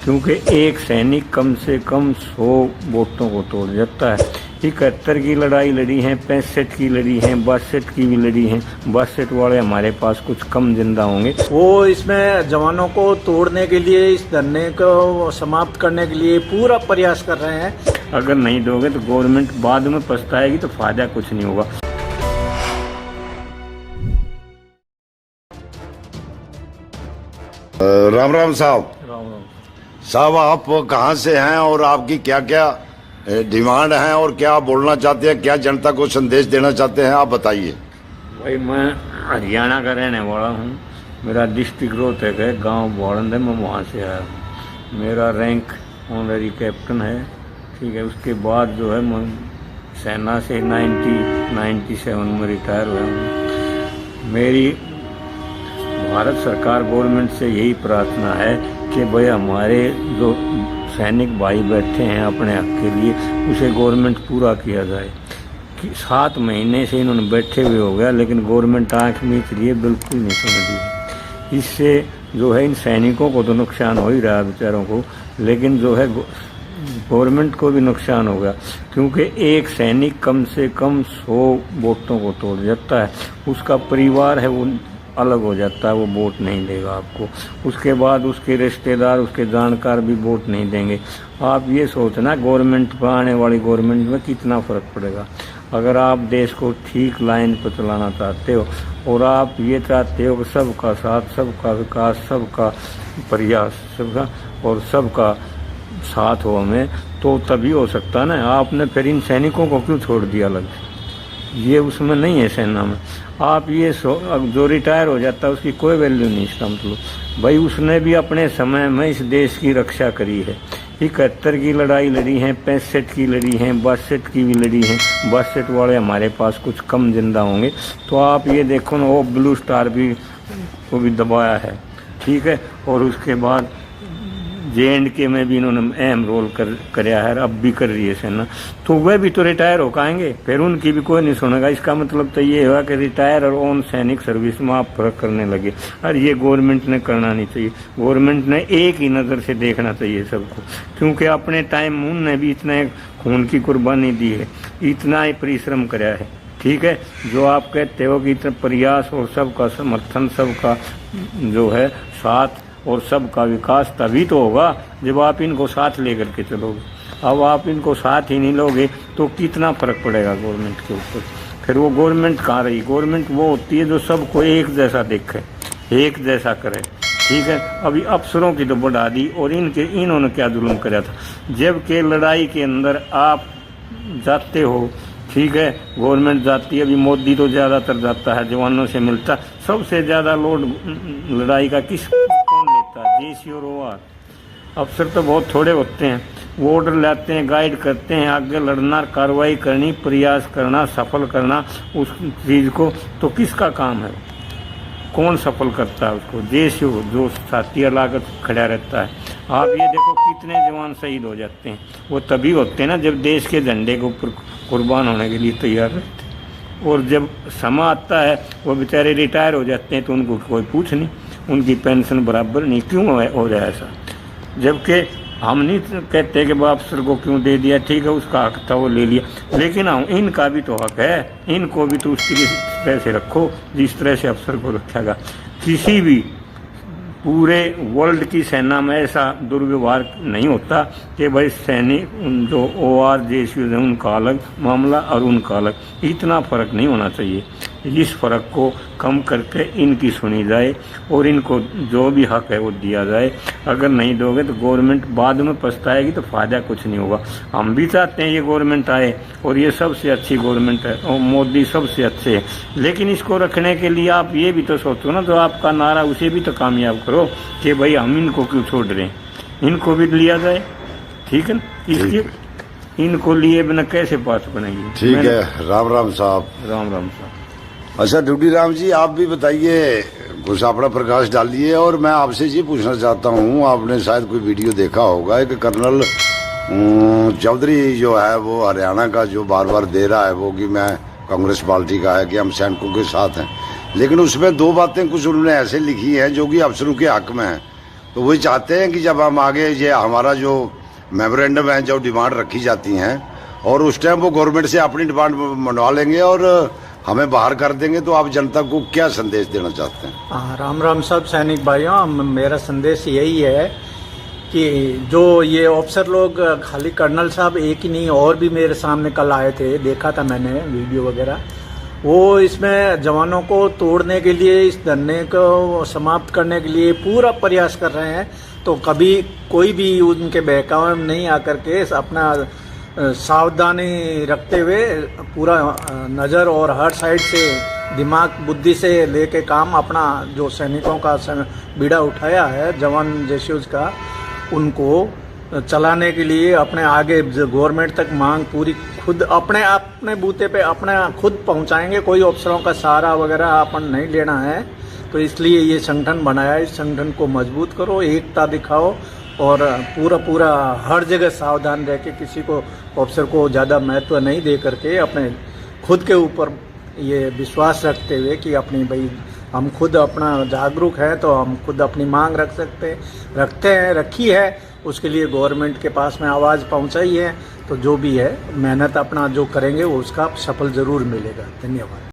क्योंकि एक सैनिक कम से कम 100 बोटों को तोड़ जाता है। 71 की लड़ाई लड़ी है, 65 की लड़ी है, 62 की भी लड़ी है। 62 वाले हमारे पास कुछ कम जिंदा होंगे। वो इसमें जवानों को तोड़ने के लिए, इस धरने को समाप्त करने के लिए पूरा प्रयास कर रहे हैं। अगर नहीं दोगे तो गवर्नमेंट बाद में पछताएगी, तो फायदा कुछ नहीं होगा। राम राम साहब। साहब, आप कहाँ से हैं और आपकी क्या क्या डिमांड है और क्या बोलना चाहते हैं, क्या जनता को संदेश देना चाहते हैं, आप बताइए। भाई, मैं हरियाणा का रहने वाला हूँ। मेरा डिस्ट्रिक्ट रोहतक है, गांव बोड़ंद है, मैं वहाँ से आया हूँ। मेरा रैंक ऑनरी कैप्टन है, ठीक है। उसके बाद जो है मैं सेना से 97 में रिटायर हुआ हूँ। मेरी भारत सरकार गवर्नमेंट से यही प्रार्थना है कि भाई हमारे जो सैनिक भाई बैठे हैं अपने हक के लिए, उसे गवर्नमेंट पूरा किया जाए। कि 7 महीने से इन्होंने बैठे हुए हो गया, लेकिन गवर्नमेंट आँख मीच रही है, बिल्कुल नहीं सुन रही है। इससे जो है इन सैनिकों को तो नुकसान हो ही रहा है बेचारों को, लेकिन जो है गवर्नमेंट को भी नुकसान होगा। क्योंकि एक सैनिक कम से कम 100 बोटों को तोड़ जाता है। उसका परिवार है वो अलग हो जाता है, वो वोट नहीं देगा आपको। उसके बाद उसके रिश्तेदार, उसके जानकार भी वोट नहीं देंगे। आप ये सोचना, गवर्नमेंट पर आने वाली गवर्नमेंट में कितना फ़र्क पड़ेगा। अगर आप देश को ठीक लाइन पर चलाना चाहते हो और आप ये चाहते हो कि सबका साथ, सबका विकास, सबका प्रयास, सबका और सबका साथ हो हमें, तो तभी हो सकता ना। आपने फिर इन सैनिकों को क्यों छोड़ दिया अलग? ये उसमें नहीं है सेना में। आप ये जो रिटायर हो जाता है उसकी कोई वैल्यू नहीं। इसका मतलब भाई उसने भी अपने समय में इस देश की रक्षा करी है। 71 की लड़ाई लड़ी है, 65 की लड़ी है, 62 की भी लड़ी है। 62 वाले हमारे पास कुछ कम जिंदा होंगे। तो आप ये देखो ना, वो ब्लू स्टार भी को भी दबाया है, ठीक है। और उसके बाद JNK में भी इन्होंने अहम रोल कराया है, अब भी कर रही है सेना। तो वह भी तो रिटायर हो पाएंगे, फिर उनकी भी कोई नहीं सुनेगा। इसका मतलब तो ये हुआ कि रिटायर और ऑन सैनिक सर्विस में आप फर्क करने लगे। और ये गवर्नमेंट ने करना नहीं चाहिए। गवर्नमेंट ने एक ही नज़र से देखना चाहिए सबको, क्योंकि अपने टाइम उनने भी इतना खून की कुर्बानी दी है, इतना ही परिश्रम कराया है, ठीक है। जो आप कहते हो कि इतना प्रयास और सबका समर्थन, सबका जो है साथ और सबका विकास तभी तो होगा जब आप इनको साथ लेकर के चलोगे। अब आप इनको साथ ही नहीं लोगे तो कितना फर्क पड़ेगा गवर्नमेंट के ऊपर। फिर वो गवर्नमेंट कहाँ रही? गवर्नमेंट वो होती है जो सबको एक जैसा देखे, एक जैसा करे, ठीक है। अभी अफसरों की तो बढ़ा दी, और इन्होंने क्या जुल्म कराया था। जबकि लड़ाई के अंदर आप जाते हो, ठीक है, गवर्नमेंट जाती है। अभी मोदी तो ज़्यादातर जाता है, जवानों से मिलता। सबसे ज़्यादा लोड लड़ाई का कौन लेता है? JC और OR। अफसर तो बहुत थोड़े होते हैं। वो ऑर्डर लाते हैं, गाइड करते हैं, आगे लड़ना, कार्रवाई करनी, प्रयास करना, सफल करना उस चीज़ को। तो किसका काम है? कौन सफल करता है उसको? JC जो साथी लाकर खड़ा रहता है। आप ये देखो कितने जवान शहीद हो जाते हैं। वो तभी होते हैं ना जब देश के झंडे के ऊपर कुर्बान होने के लिए तैयार रहते हैं। और जब समय आता है वो बेचारे रिटायर हो जाते हैं तो उनको कोई पूछ नहीं, उनकी पेंशन बराबर नहीं। क्यों हो जाए ऐसा? जबकि हम नहीं कहते कि अफसर को क्यों दे दिया, ठीक है, उसका हक था वो ले लिया, लेकिन हाँ इनका भी तो हक है। इनको भी तो उस तरह से रखो जिस तरह से अफसर को रखेगा। किसी भी पूरे वर्ल्ड की सेना में ऐसा दुर्व्यवहार नहीं होता कि भाई सैनिक जो OR JC है उनका अलग मामला और उनका अलग। इतना फ़र्क नहीं होना चाहिए। इस फ़र्क को कम करके इनकी सुनी जाए और इनको जो भी हक है वो दिया जाए। अगर नहीं दोगे तो गवर्नमेंट बाद में पछताएगी, तो फ़ायदा कुछ नहीं होगा। हम भी चाहते हैं ये गवर्नमेंट आए और ये सबसे अच्छी गवर्नमेंट है और मोदी सबसे अच्छे है, लेकिन इसको रखने के लिए आप ये भी तो सोचो ना, जो आपका नारा उसे भी तो कामयाब करो कि भाई हम इनको क्यों छोड़ रहे हैं, इनको भी लिया जाए, ठीक है ना। इसलिए इनको लिए बिना कैसे पास बनेगी? ठीक है। राम राम साहब। राम राम साहब। अच्छा ड्यूटी राम जी, आप भी बताइए, कुछ अपना प्रकाश डालिए। और मैं आपसे ये पूछना चाहता हूँ, आपने शायद कोई वीडियो देखा होगा कि कर्नल चौधरी जो है वो हरियाणा का जो बार बार दे रहा है वो कि मैं कांग्रेस पार्टी का है, कि हम सैनिकों के साथ हैं, लेकिन उसमें 2 बातें कुछ उन्होंने ऐसे लिखी हैं जो कि अफसरों के हक में है। तो वही चाहते हैं कि जब हम आगे ये हमारा जो मेमोरेंडम है, जो डिमांड रखी जाती हैं, और उस टाइम वो गवर्नमेंट से अपनी डिमांड मनवा लेंगे और हमें बाहर कर देंगे, तो आप जनता को क्या संदेश देना चाहते हैं? हाँ, राम राम सब सैनिक भाइयों, मेरा संदेश यही है कि जो ये ऑफिसर लोग, खाली कर्नल साहब एक ही नहीं, और भी मेरे सामने कल आए थे, देखा था मैंने वीडियो वगैरह, वो इसमें जवानों को तोड़ने के लिए, इस धरने को समाप्त करने के लिए पूरा प्रयास कर रहे हैं। तो कभी कोई भी उनके बहकावे में नहीं आकर के अपना सावधानी रखते हुए पूरा नज़र और हर साइड से दिमाग बुद्धि से लेके काम अपना जो सैनिकों का बीड़ा उठाया है जवान जशुज का, उनको चलाने के लिए अपने आगे गवर्नमेंट तक मांग पूरी खुद अपने बूते पे अपने खुद पहुंचाएंगे। कोई अफसरों का सहारा वगैरह अपन नहीं लेना है। तो इसलिए ये संगठन बनाया है। इस संगठन को मजबूत करो, एकता दिखाओ और पूरा हर जगह सावधान रह के, किसी को अफसर को ज़्यादा महत्व नहीं दे करके अपने खुद के ऊपर ये विश्वास रखते हुए कि अपनी भाई हम खुद अपना जागरूक है तो हम खुद अपनी मांग रखी है, उसके लिए गवर्नमेंट के पास में आवाज़ पहुंचाई है। तो जो भी है मेहनत अपना जो करेंगे वो उसका सफल ज़रूर मिलेगा। धन्यवाद।